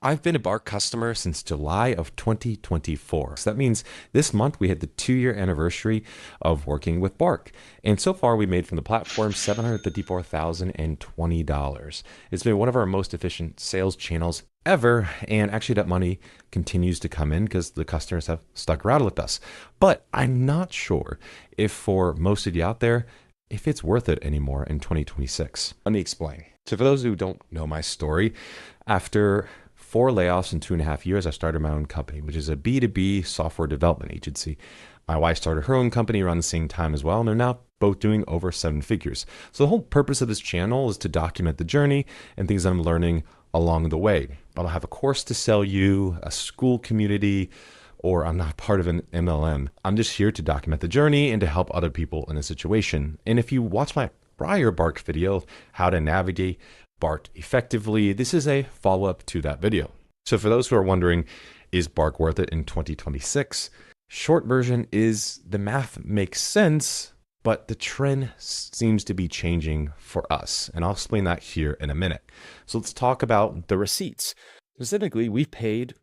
I've been a Bark customer since July of 2024. So that means this month we hit the 2-year anniversary of working with Bark. And so far we made from the platform $754,020. It's been one of our most efficient sales channels ever. And actually that money continues to come in because the customers have stuck around with us. But I'm not sure if for most of you out there, if it's worth it anymore in 2026. Let me explain. So for those who don't know my story, after 4 layoffs in 2.5 years, I started my own company, which is a B2B software development agency. My wife started her own company around the same time as well, and they're now both doing over 7 figures. So the whole purpose of this channel is to document the journey and things that I'm learning along the way. I don't have a course to sell you, a school community, or I'm not part of an MLM. I'm just here to document the journey and to help other people in a situation. And if you watch my prior Bark video, how to navigate Bark effectively, this is a follow-up to that video. So for those who are wondering, is Bark worth it in 2026? Short version is the math makes sense, but the trend seems to be changing for us. And I'll explain that here in a minute. So let's talk about the receipts. Specifically, we've paid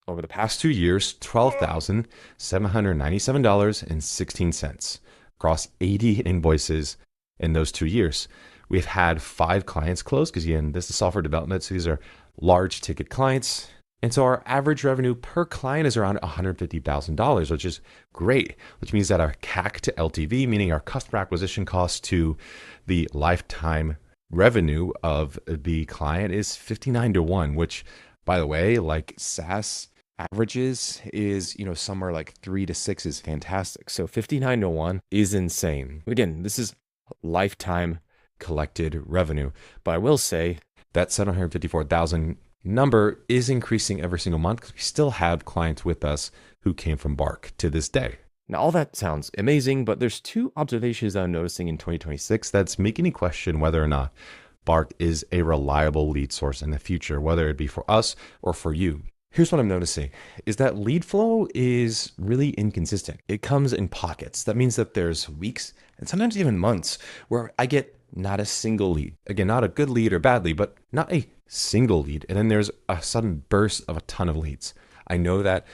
over the past 2 years, $12,797.16 across 80 invoices in those 2 years. We've had 5 clients close because again, this is software development. So these are large ticket clients. And so our average revenue per client is around $150,000, which is great, which means that our CAC to LTV, meaning our customer acquisition cost to the lifetime revenue of the client is 59 to 1, which by the way, like SaaS averages is, somewhere like 3 to 6 is fantastic. So 59 to 1 is insane. Again, this is lifetime collected revenue. But I will say that 754,000 number is increasing every single month because we still have clients with us who came from Bark to this day. Now, all that sounds amazing, but there's 2 observations I'm noticing in 2026 that's making me question whether or not Bark is a reliable lead source in the future, whether it be for us or for you. Here's what I'm noticing is that lead flow is really inconsistent. It comes in pockets. That means that there's weeks and sometimes even months where I get not a single lead. Again, not a good lead or bad lead, but not a single lead. And then there's a sudden burst of a ton of leads. I know that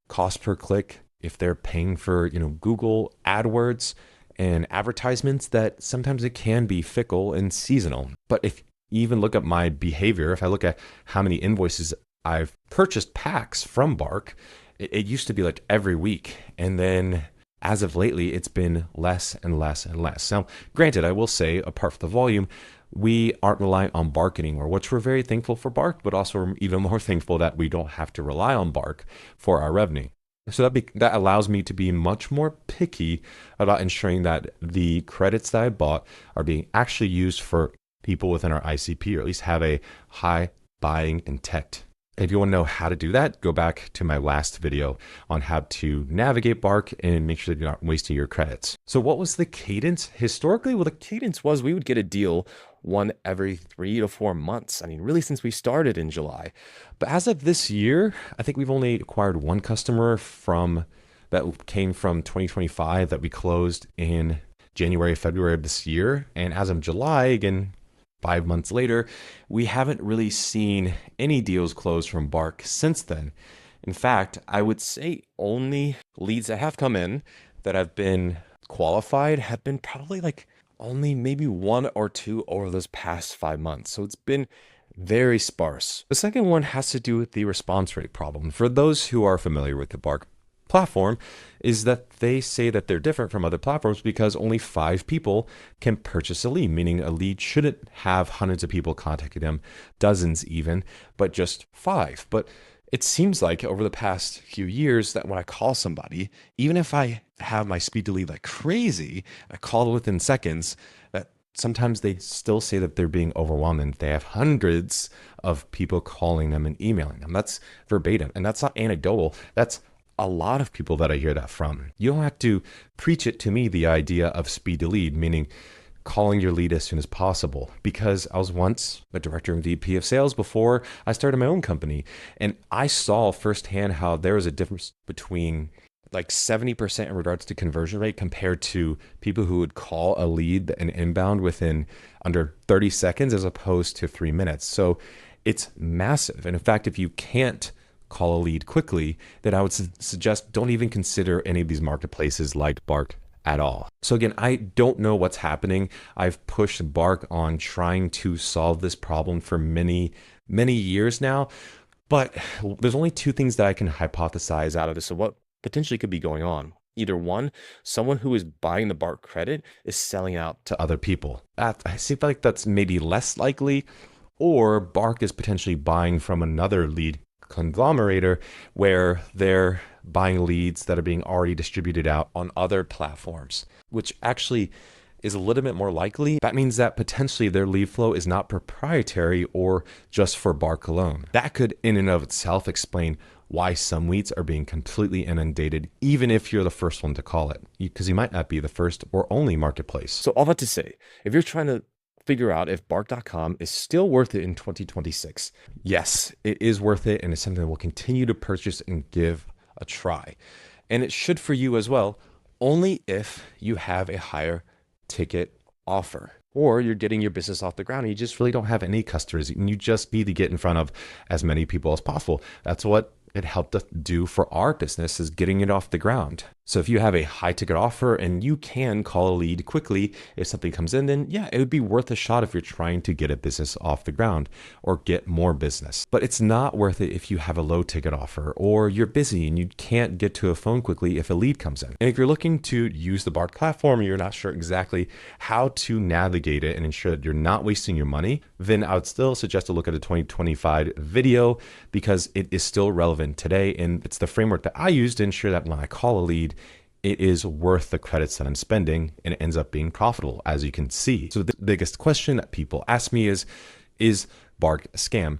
cost per click, if they're paying for, Google AdWords and advertisements, that sometimes it can be fickle and seasonal. But if you even look at my behavior, if I look at how many invoices I've purchased packs from Bark, it used to be like every week. And then as of lately, it's been less and less and less. Now, granted, I will say, apart from the volume, we aren't relying on Bark anymore, which we're very thankful for Bark, but also even more thankful that we don't have to rely on Bark for our revenue. So that allows me to be much more picky about ensuring that the credits that I bought are being actually used for people within our ICP, or at least have a high buying intent. If you want to know how to do that, go back to my last video on how to navigate Bark and make sure that you're not wasting your credits. So what was the cadence historically? Well, the cadence was we would get a deal one every 3 to 4 months. I mean, really since we started in July. But as of this year, I think we've only acquired 1 customer that came from 2025 that we closed in January, February of this year. And as of July, again, 5 months later, we haven't really seen any deals close from Bark since then. In fact, I would say only leads that have come in that have been qualified have been probably like only maybe 1 or 2 over those past 5 months. So it's been very sparse. The second one has to do with the response rate problem. For those who are familiar with the Bark platform, is that they say that they're different from other platforms because only 5 people can purchase a lead, meaning a lead shouldn't have hundreds of people contacting them, dozens even, but just 5. But it seems like over the past few years that when I call somebody, even if I have my speed to lead like crazy, I call within seconds, that sometimes they still say that they're being overwhelmed and they have hundreds of people calling them and emailing them. That's verbatim. And that's not anecdotal. That's a lot of people that I hear that from. You don't have to preach it to me, the idea of speed to lead, meaning calling your lead as soon as possible, because I was once a director and VP of sales before I started my own company. And I saw firsthand how there was a difference between like 70% in regards to conversion rate compared to people who would call a lead and inbound within under 30 seconds as opposed to 3 minutes. So it's massive. And in fact, if you can't call a lead quickly, then I would suggest don't even consider any of these marketplaces like Bark at all. So again, I don't know what's happening. I've pushed Bark on trying to solve this problem for many years now, but there's only two things that I can hypothesize out of this. So what potentially could be going on? Either one, someone who is buying the Bark credit is selling out to other people. I feel like that's maybe less likely, or Bark is potentially buying from another lead conglomerator where they're buying leads that are being already distributed out on other platforms, which actually is a little bit more likely. That means that potentially their lead flow is not proprietary or just for Bark alone. That could in and of itself explain why some leads are being completely inundated, even if you're the first one to call it, because you might not be the first or only marketplace. So all that to say, if you're trying to figure out if Bark.com is still worth it in 2026, yes, it is worth it, and it's something that we'll continue to purchase and give a try. And it should for you as well, only if you have a higher ticket offer, or you're getting your business off the ground and you just really don't have any customers and you just need to get in front of as many people as possible. That's what it helped us do for our business, is getting it off the ground. So if you have a high ticket offer and you can call a lead quickly, if something comes in, then yeah, it would be worth a shot if you're trying to get a business off the ground or get more business. But it's not worth it if you have a low ticket offer or you're busy and you can't get to a phone quickly if a lead comes in. And if you're looking to use the Bark platform and you're not sure exactly how to navigate it and ensure that you're not wasting your money, then I would still suggest to look at a 2025 video, because it is still relevant today. And it's the framework that I use to ensure that when I call a lead, it is worth the credits that I'm spending and it ends up being profitable, as you can see. So the biggest question that people ask me is Bark a scam?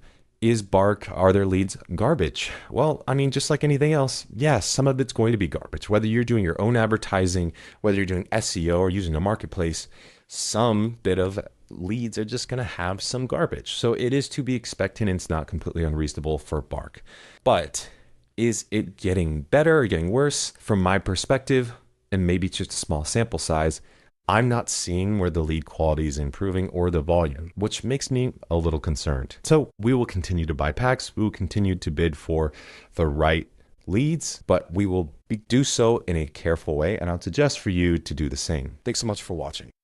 Are their leads garbage? Well, I mean, just like anything else, yes, some of it's going to be garbage. Whether you're doing your own advertising, whether you're doing SEO or using a marketplace, some bit of leads are just going to have some garbage. So it is to be expected, and it's not completely unreasonable for Bark. But is it getting better or getting worse? From my perspective, and maybe it's just a small sample size, I'm not seeing where the lead quality is improving or the volume, which makes me a little concerned. So we will continue to buy packs. We will continue to bid for the right leads, but we will do so in a careful way. And I'd suggest for you to do the same. Thanks so much for watching.